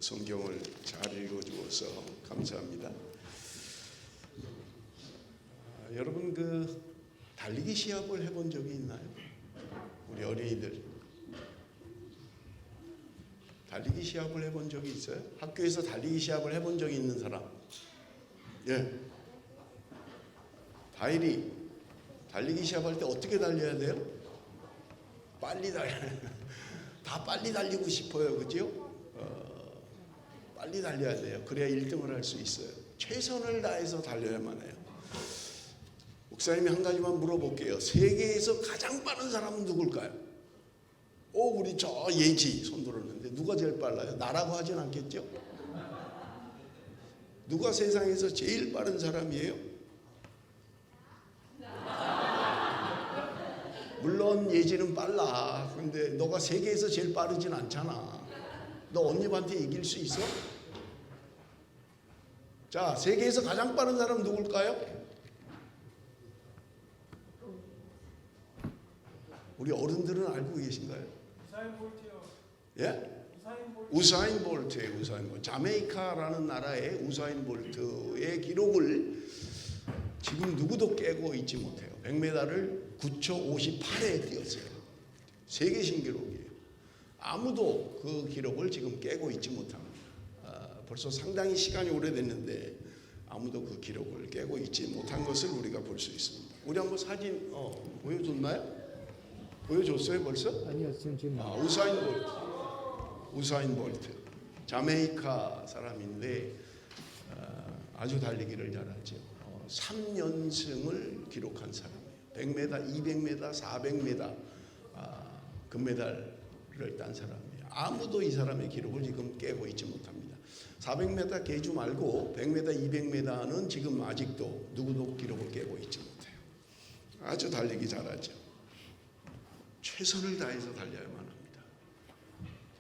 성경을 잘 읽어주어서 감사합니다. 여러분 달리기 시합을 해본 적이 있나요? 우리 어린이들 달리기 시합을 해본 적이 있어요? 학교에서 달리기 시합을 해본 적이 있는 사람? 예. 다일이 달리기 시합할 때 어떻게 달려야 돼요? 빨리 다 빨리 달리고 싶어요, 그죠? 빨리 달려야 돼요. 그래야 1등을 할 수 있어요. 최선을 다해서 달려야만 해요. 목사님이 한 가지만 물어볼게요. 세계에서 가장 빠른 사람은 누굴까요? 우리 저 예지 손 들었는데 누가 제일 빨라요? 나라고 하진 않겠죠? 누가 세상에서 제일 빠른 사람이에요? 물론 예지는 빨라. 근데 너가 세계에서 제일 빠르진 않잖아. 너 언니한테 이길 수 있어? 자, 세계에서 가장 빠른 사람 누굴까요? 우리 어른들은 알고 계신가요? 우사인 볼트요. 예? 우사인 볼트예요. 우사인 볼트. 자메이카라는 나라의 우사인 볼트의 기록을 지금 누구도 깨고 있지 못해요. 100m를 9초 58에 뛰었어요. 세계 신기록이에요. 아무도 그 기록을 지금 깨고 있지 못합니다. 벌써 상당히 시간이 오래됐는데 아무도 그 기록을 깨고 있지 못한 것을 우리가 볼 수 있습니다. 우리 한번 사진 보여줬나요? 보여줬어요 벌써? 아니요, 지금 우사인 볼트 자메이카 사람인데 아주 달리기를 잘하죠. 3연승을 기록한 사람이에요. 100m, 200m, 400m 금메달을 딴 사람이에요. 아무도 이 사람의 기록을 지금 깨고 있지 못합니다. 400m 계주 말고 100m, 200m는 지금 아직도 누구도 기록을 깨고 있지 못해요. 아주 달리기 잘하죠. 최선을 다해서 달려야만 합니다.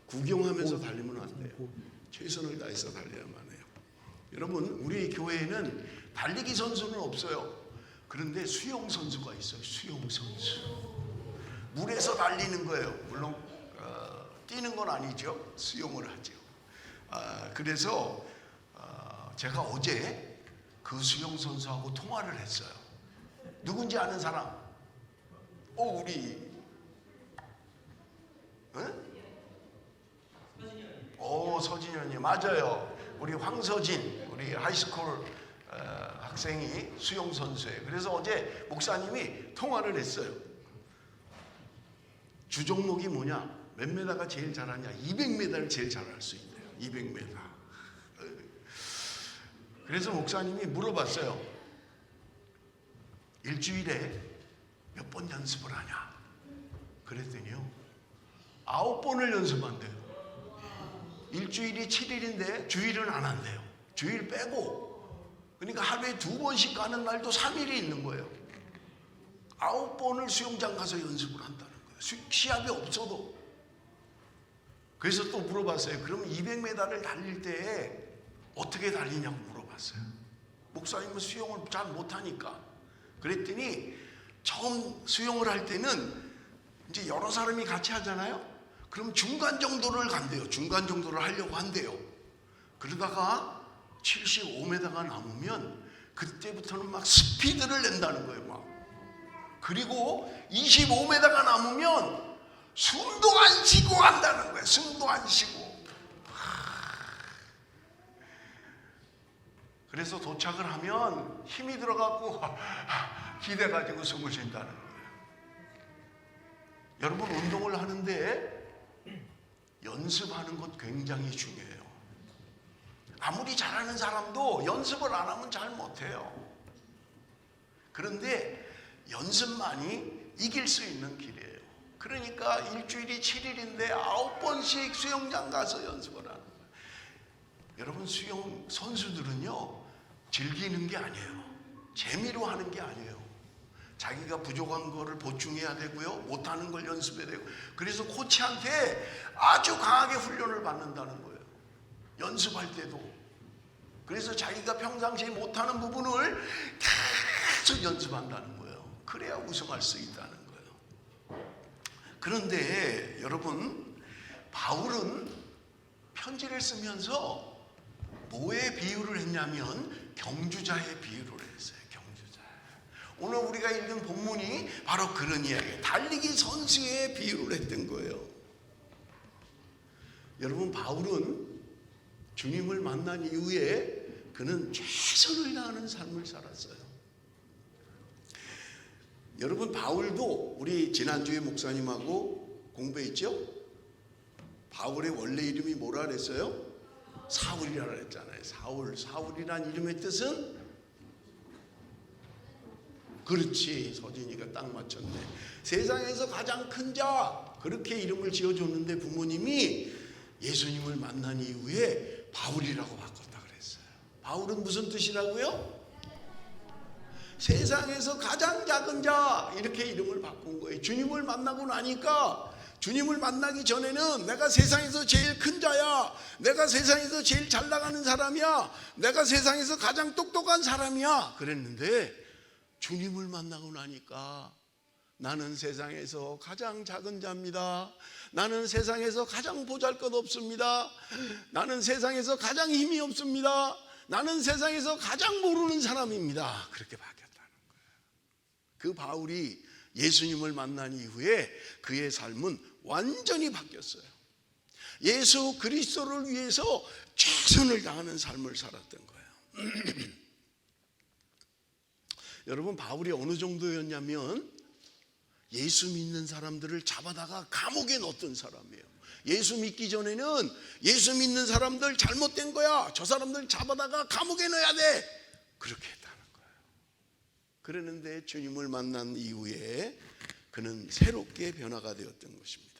구경하면서 달리면 안 돼요. 최선을 다해서 달려야만 해요. 여러분, 우리 교회에는 달리기 선수는 없어요. 그런데 수영 선수가 있어요. 수영 선수. 물에서 달리는 거예요. 물론 뛰는 건 아니죠. 수영을 하죠. 그래서 제가 어제 그 수영 선수하고 통화를 했어요. 누군지 아는 사람? 우리 서진현이 맞아요. 우리 황서진, 우리 하이스쿨 학생이 수영 선수예요. 그래서 어제 목사님이 통화를 했어요. 주 종목이 뭐냐? 몇 메다가 제일 잘하냐? 200m를 제일 잘할 수 있대요. 200m. 그래서 목사님이 물어봤어요. 일주일에 몇 번 연습을 하냐? 그랬더니요, 9번을 연습한대요. 일주일이 7일인데 주일은 안 한대요. 주일 빼고. 그러니까 하루에 2번씩 가는 날도 3일이 있는 거예요. 9번을 수영장 가서 연습을 한다는 거예요. 시합이 없어도. 그래서 또 물어봤어요. 그럼 200m를 달릴 때 어떻게 달리냐고 물어봤어요. 목사님은 수영을 잘 못하니까. 그랬더니 처음 수영을 할 때는 이제 여러 사람이 같이 하잖아요. 그럼 중간 정도를 간대요. 중간 정도를 하려고 한대요. 그러다가 75m가 남으면 그때부터는 막 스피드를 낸다는 거예요. 막. 그리고 25m가 남으면 숨도 안 쉬고 한다는 거예요. 숨도 안 쉬고. 그래서 도착을 하면 힘이 들어가고 기대가지고 숨을 쉰다는 거예요. 여러분, 운동을 하는데 연습하는 것 굉장히 중요해요. 아무리 잘하는 사람도 연습을 안 하면 잘 못해요. 그런데 연습만이 이길 수 있는 길이에요. 그러니까 일주일이 7일인데 9번씩 수영장 가서 연습을 하는 거예요. 여러분, 수영 선수들은요, 즐기는 게 아니에요. 재미로 하는 게 아니에요. 자기가 부족한 거를 보충해야 되고요. 못하는 걸 연습해야 되고. 그래서 코치한테 아주 강하게 훈련을 받는다는 거예요. 연습할 때도. 그래서 자기가 평상시에 못하는 부분을 계속 연습한다는 거예요. 그래야 우승할 수 있다는 거예요. 그런데 여러분, 바울은 편지를 쓰면서 뭐에 비유를 했냐면 경주자의 비유를 했어요. 경주자. 오늘 우리가 읽은 본문이 바로 그런 이야기예요. 달리기 선수의 비유를 했던 거예요. 여러분, 바울은 주님을 만난 이후에 그는 최선을 다하는 삶을 살았어요. 여러분, 바울도 우리 지난주에 목사님하고 공부했죠? 바울의 원래 이름이 뭐라 그랬어요? 사울이라 그랬잖아요. 사울이란 이름의 뜻은? 그렇지, 서진이가 딱 맞췄네. 세상에서 가장 큰 자, 그렇게 이름을 지어줬는데 부모님이 예수님을 만난 이후에 바울이라고 바꿨다 그랬어요. 바울은 무슨 뜻이라고요? 세상에서 가장 작은 자, 이렇게 이름을 바꾼 거예요. 주님을 만나고 나니까, 주님을 만나기 전에는 내가 세상에서 제일 큰 자야, 내가 세상에서 제일 잘 나가는 사람이야, 내가 세상에서 가장 똑똑한 사람이야 그랬는데, 주님을 만나고 나니까 나는 세상에서 가장 작은 자입니다. 나는 세상에서 가장 보잘것없습니다. 나는 세상에서 가장 힘이 없습니다. 나는 세상에서 가장 모르는 사람입니다. 그렇게 바뀌었다는 거예요. 그 바울이 예수님을 만난 이후에 그의 삶은 완전히 바뀌었어요. 예수 그리스도를 위해서 최선을 다하는 삶을 살았던 거예요. 여러분, 바울이 어느 정도였냐면 예수 믿는 사람들을 잡아다가 감옥에 넣었던 사람이에요. 예수 믿기 전에는 예수 믿는 사람들 잘못된 거야, 저 사람들 잡아다가 감옥에 넣어야 돼, 그렇게 했다는 거예요. 그랬는데 주님을 만난 이후에 그는 새롭게 변화가 되었던 것입니다.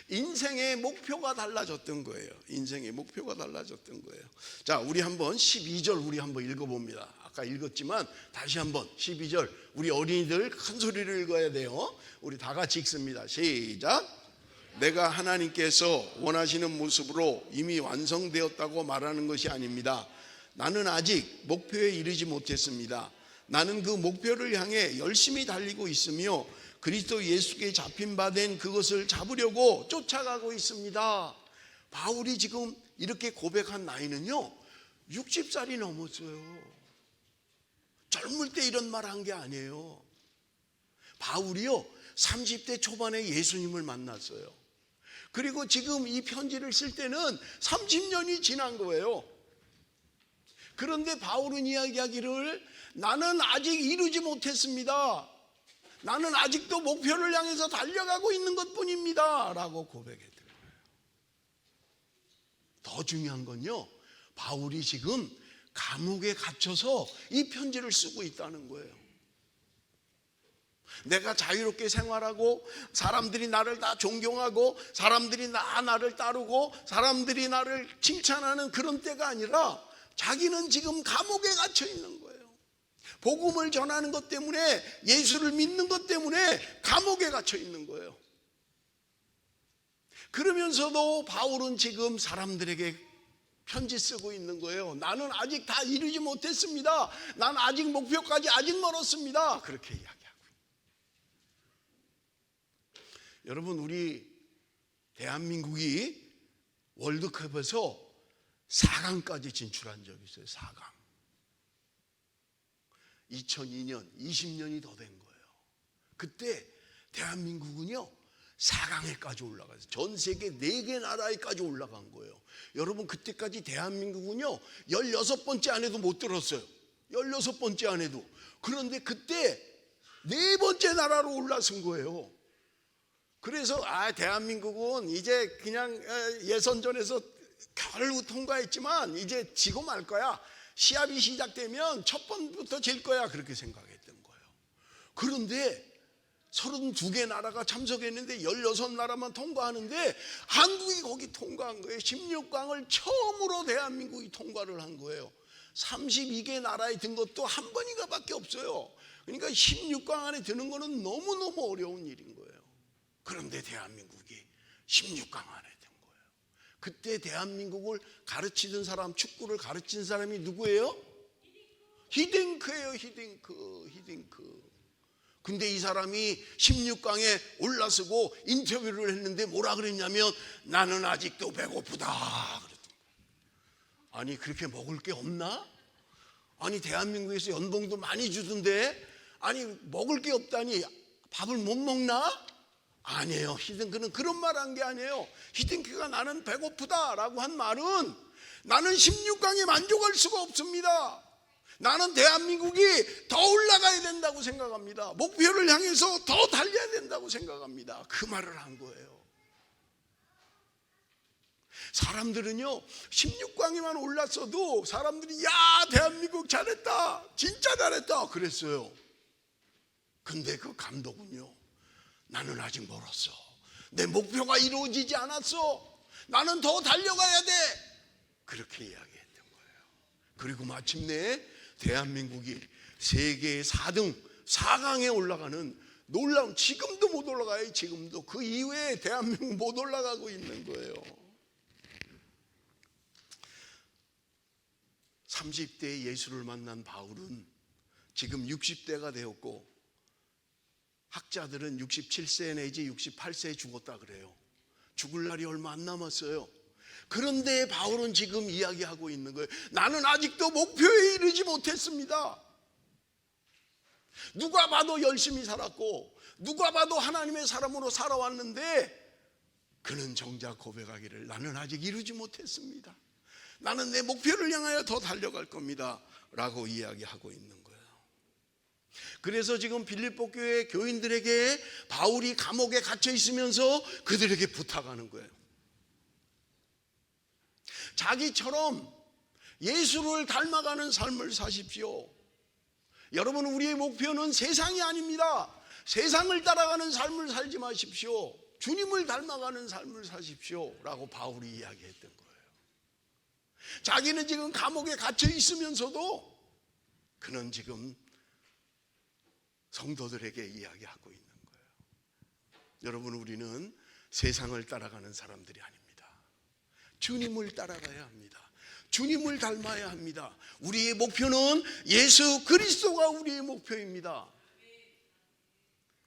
인생의 목표가 달라졌던 거예요. 인생의 목표가 달라졌던 거예요. 자, 우리 한번 12절 우리 한번 읽어봅니다. 아까 읽었지만 다시 한번 12절 우리 어린이들 큰 소리를 읽어야 돼요. 우리 다 같이 읽습니다. 시작. 내가 하나님께서 원하시는 모습으로 이미 완성되었다고 말하는 것이 아닙니다. 나는 아직 목표에 이르지 못했습니다. 나는 그 목표를 향해 열심히 달리고 있으며 그리스도 예수께 잡힌 바 된 그것을 잡으려고 쫓아가고 있습니다. 바울이 지금 이렇게 고백한 나이는요 60살이 넘었어요. 젊을 때 이런 말 한 게 아니에요. 바울이요 30대 초반에 예수님을 만났어요. 그리고 지금 이 편지를 쓸 때는 30년이 지난 거예요. 그런데 바울은 이야기하기를 나는 아직 이루지 못했습니다. 나는 아직도 목표를 향해서 달려가고 있는 것뿐입니다 라고 고백했더라고요. 더 중요한 건요, 바울이 지금 감옥에 gat혀서 이 편지를 쓰고 있다는 거예요. 내가 자유롭게 생활하고 사람들이 나를 다 존경하고 사람들이 나를 따르고 사람들이 나를 칭찬하는 그런 때가 아니라 자기는 지금 감옥에 갇혀 있는 거예요. 복음을 전하는 것 때문에, 예수를 믿는 것 때문에 감옥에 갇혀 있는 거예요. 그러면서도 바울은 지금 사람들에게 편지 쓰고 있는 거예요. 나는 아직 다 이루지 못했습니다. 난 아직 목표까지 아직 멀었습니다. 그렇게 이야기하고. 여러분, 우리 대한민국이 월드컵에서 4강까지 진출한 적이 있어요. 4강. 2002년, 20년이 더 된 거예요. 그때 대한민국은요 4강에까지 올라갔어요. 전 세계 4개 나라에까지 올라간 거예요. 여러분, 그때까지 대한민국은요 16번째 안에도 못 들었어요. 16번째 안에도. 그런데 그때 4번째 나라로 올라선 거예요. 그래서 대한민국은 이제 그냥 예선전에서 겨우 통과했지만 이제 지고 말 거야. 시합이 시작되면 첫 번부터 질 거야. 그렇게 생각했던 거예요. 그런데 32개 나라가 참석했는데 16나라만 통과하는데 한국이 거기 통과한 거예요. 16강을 처음으로 대한민국이 통과를 한 거예요. 32개 나라에 든 것도 한 번인가밖에 없어요. 그러니까 16강 안에 드는 거는 너무너무 어려운 일인 거예요. 그런데 대한민국이 16강 안에 든 거예요. 그때 대한민국을 가르치던 사람, 축구를 가르친 사람이 누구예요? 히딩크예요. 히딩크. 근데 이 사람이 16강에 올라서고 인터뷰를 했는데 뭐라 그랬냐면 나는 아직도 배고프다 그랬던 거예요. 아니 그렇게 먹을 게 없나? 아니 대한민국에서 연봉도 많이 주던데 아니 먹을 게 없다니 밥을 못 먹나? 아니에요. 히딩크는 그런 말 한 게 아니에요. 히딩크가 나는 배고프다라고 한 말은 나는 16강에 만족할 수가 없습니다. 나는 대한민국이 더 올라가야 된다고 생각합니다. 목표를 향해서 더 달려야 된다고 생각합니다. 그 말을 한 거예요. 사람들은요 16강에만 올랐어도 사람들이 야 대한민국 잘했다 진짜 잘했다 그랬어요. 근데 그 감독은요 나는 아직 멀었어. 내 목표가 이루어지지 않았어. 나는 더 달려가야 돼. 그렇게 이야기했던 거예요. 그리고 마침내 대한민국이 세계 4등 4강에 올라가는 놀라운, 지금도 못 올라가요. 지금도 그 이후에 대한민국 못 올라가고 있는 거예요. 30대에 예수를 만난 바울은 지금 60대가 되었고 학자들은 67세 내지 68세에 죽었다 그래요. 죽을 날이 얼마 안 남았어요. 그런데 바울은 지금 이야기하고 있는 거예요. 나는 아직도 목표에 이르지 못했습니다. 누가 봐도 열심히 살았고 누가 봐도 하나님의 사람으로 살아왔는데 그는 정작 고백하기를 나는 아직 이루지 못했습니다. 나는 내 목표를 향하여 더 달려갈 겁니다 라고 이야기하고 있는 거예요. 그래서 지금 빌립보 교회 교인들에게 바울이 감옥에 갇혀 있으면서 그들에게 부탁하는 거예요. 자기처럼 예수를 닮아가는 삶을 사십시오. 여러분 우리의 목표는 세상이 아닙니다. 세상을 따라가는 삶을 살지 마십시오. 주님을 닮아가는 삶을 사십시오 라고 바울이 이야기했던 거예요. 자기는 지금 감옥에 갇혀 있으면서도 그는 지금 성도들에게 이야기하고 있는 거예요. 여러분 우리는 세상을 따라가는 사람들이 아닙니다. 주님을 따라가야 합니다. 주님을 닮아야 합니다. 우리의 목표는 예수 그리스도가 우리의 목표입니다.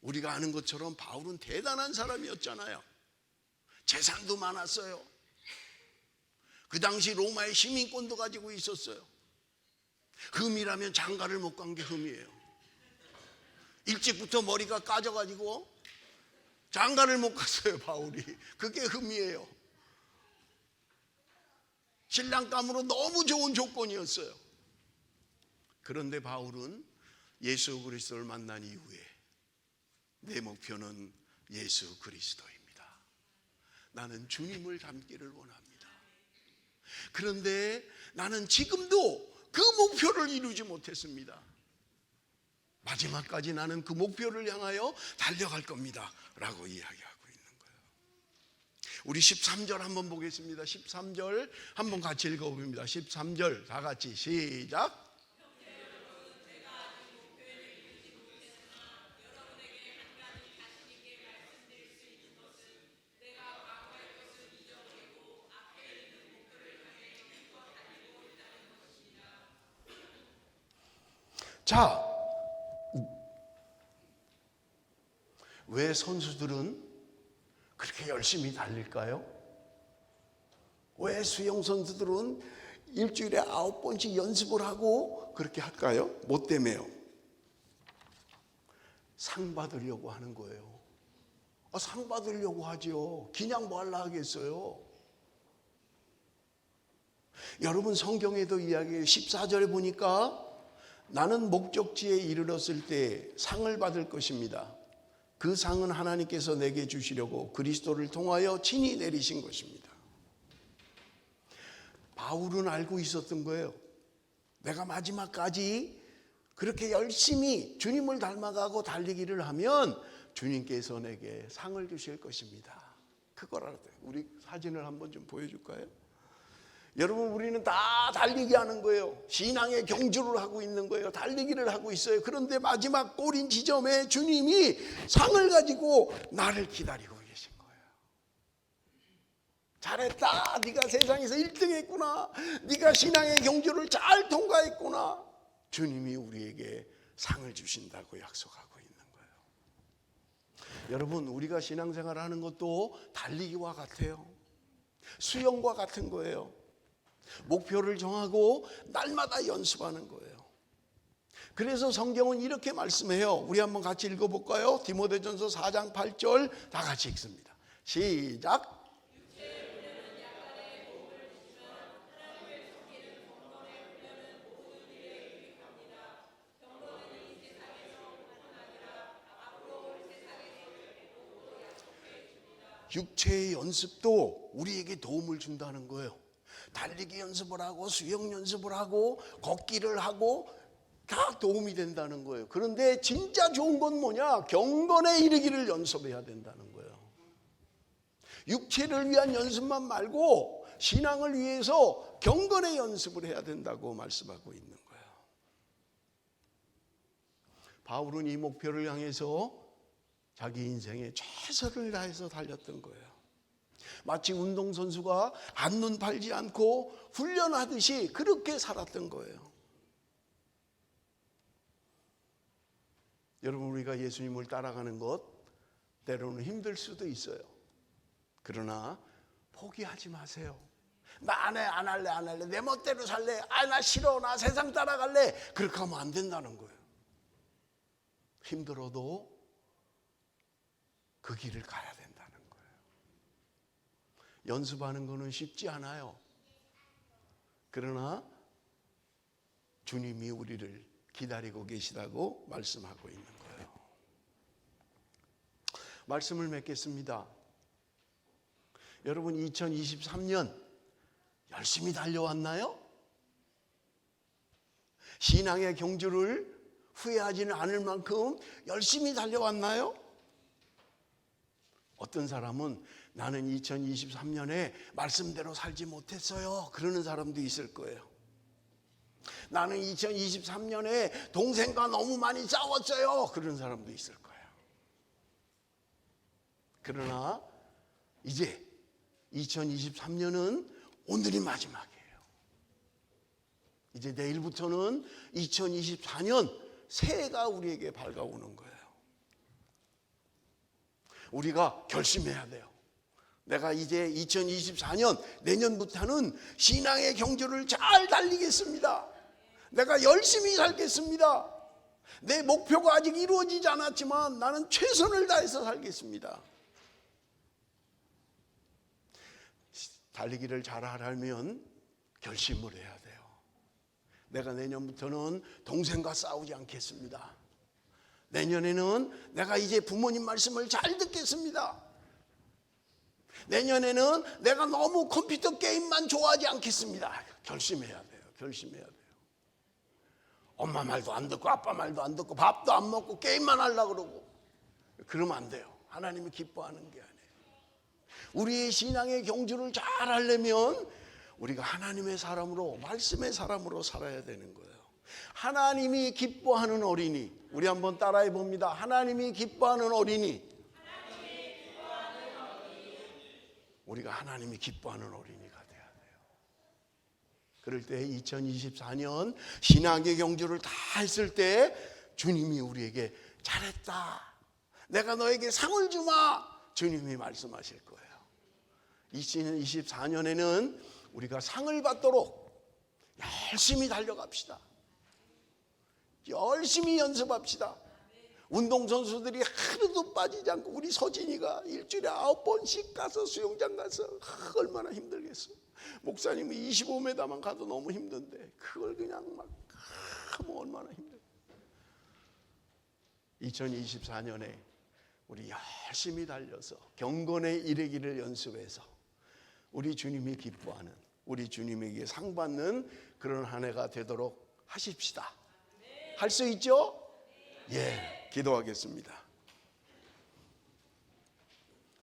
우리가 아는 것처럼 바울은 대단한 사람이었잖아요. 재산도 많았어요. 그 당시 로마의 시민권도 가지고 있었어요. 흠이라면 장가를 못 간 게 흠이에요. 일찍부터 머리가 까져가지고 장가를 못 갔어요 바울이. 그게 흠이에요. 신랑감으로 너무 좋은 조건이었어요. 그런데 바울은 예수 그리스도를 만난 이후에 내 목표는 예수 그리스도입니다. 나는 주님을 닮기를 원합니다. 그런데 나는 지금도 그 목표를 이루지 못했습니다. 마지막까지 나는 그 목표를 향하여 달려갈 겁니다 라고 이야기하고 있는 거예요. 우리 13절 한번 보겠습니다. 13절 한번 같이 읽어봅니다. 13절 다 같이 시작. 자, 왜 선수들은 그렇게 열심히 달릴까요? 왜 수영 선수들은 일주일에 9번씩 연습을 하고 그렇게 할까요? 뭐 때문에요? 상 받으려고 하는 거예요. 상 받으려고 하죠. 그냥 뭐 하려 하겠어요? 여러분 성경에도 이야기해요. 14절에 보니까 나는 목적지에 이르렀을 때 상을 받을 것입니다. 그 상은 하나님께서 내게 주시려고 그리스도를 통하여 친히 내리신 것입니다. 바울은 알고 있었던 거예요. 내가 마지막까지 그렇게 열심히 주님을 닮아가고 달리기를 하면 주님께서 내게 상을 주실 것입니다. 그걸 알았어요. 우리 사진을 한번 좀 보여줄까요? 여러분 우리는 다 달리기 하는 거예요. 신앙의 경주를 하고 있는 거예요. 달리기를 하고 있어요. 그런데 마지막 꼬린 지점에 주님이 상을 가지고 나를 기다리고 계신 거예요. 잘했다. 네가 세상에서 1등 했구나. 네가 신앙의 경주를 잘 통과했구나. 주님이 우리에게 상을 주신다고 약속하고 있는 거예요. 여러분, 우리가 신앙생활을 하는 것도 달리기와 같아요. 수영과 같은 거예요. 목표를 정하고 날마다 연습하는 거예요. 그래서 성경은 이렇게 말씀해요. 우리 한번 같이 읽어볼까요? 디모데전서 4장 8절 다 같이 읽습니다. 시작. 육체의 연습도 우리에게 도움을 준다는 거예요. 달리기 연습을 하고 수영 연습을 하고 걷기를 하고 다 도움이 된다는 거예요. 그런데 진짜 좋은 건 뭐냐? 경건에 이르기를 연습해야 된다는 거예요. 육체를 위한 연습만 말고 신앙을 위해서 경건의 연습을 해야 된다고 말씀하고 있는 거예요. 바울은 이 목표를 향해서 자기 인생에 최선을 다해서 달렸던 거예요. 마치 운동선수가 한눈 팔지 않고 훈련하듯이 그렇게 살았던 거예요. 여러분, 우리가 예수님을 따라가는 것 때로는 힘들 수도 있어요. 그러나 포기하지 마세요. 나 안 해, 안 할래, 내 멋대로 살래, 나 싫어, 나 세상 따라갈래. 그렇게 하면 안 된다는 거예요. 힘들어도 그 길을 가야 된다는 거예요. 연습하는 거는 쉽지 않아요. 그러나 주님이 우리를 기다리고 계시다고 말씀하고 있는 거예요. 말씀을 맺겠습니다. 여러분, 2023년 열심히 달려왔나요? 신앙의 경주를 후회하지는 않을 만큼 열심히 달려왔나요? 어떤 사람은 나는 2023년에 말씀대로 살지 못했어요. 그러는 사람도 있을 거예요. 나는 2023년에 동생과 너무 많이 싸웠어요. 그런 사람도 있을 거예요. 그러나 이제 2023년은 오늘이 마지막이에요. 이제 내일부터는 2024년 새해가 우리에게 밝아오는 거예요. 우리가 결심해야 돼요. 내가 이제 2024년 내년부터는 신앙의 경주를 잘 달리겠습니다. 내가 열심히 살겠습니다. 내 목표가 아직 이루어지지 않았지만 나는 최선을 다해서 살겠습니다. 달리기를 잘 하려면 결심을 해야 돼요. 내가 내년부터는 동생과 싸우지 않겠습니다. 내년에는 내가 이제 부모님 말씀을 잘 듣겠습니다. 내년에는 내가 너무 컴퓨터 게임만 좋아하지 않겠습니다. 결심해야 돼요. 결심해야 돼요. 엄마 말도 안 듣고 아빠 말도 안 듣고 밥도 안 먹고 게임만 하려고 그러고 그러면 안 돼요. 하나님이 기뻐하는 게 아니에요. 우리의 신앙의 경주를 잘 하려면 우리가 하나님의 사람으로, 말씀의 사람으로 살아야 되는 거예요. 하나님이 기뻐하는 어린이, 우리 한번 따라해 봅니다. 하나님이 기뻐하는 어린이. 우리가 하나님이 기뻐하는 어린이가 돼야 돼요. 그럴 때 2024년 신앙의 경주를 다 했을 때 주님이 우리에게 잘했다, 내가 너에게 상을 주마, 주님이 말씀하실 거예요. 2024년에는 우리가 상을 받도록 열심히 달려갑시다. 열심히 연습합시다. 운동선수들이 하루도 빠지지 않고, 우리 서진이가 일주일에 9번씩 가서 수영장 가서 얼마나 힘들겠어. 목사님은 25m만 가도 너무 힘든데 그걸 그냥 막 하면 얼마나 힘들어. 2024년에 우리 열심히 달려서 경건에 이르기를 연습해서 우리 주님이 기뻐하는, 우리 주님에게 상 받는 그런 한 해가 되도록 하십시다. 할 수 있죠? 예, 기도하겠습니다.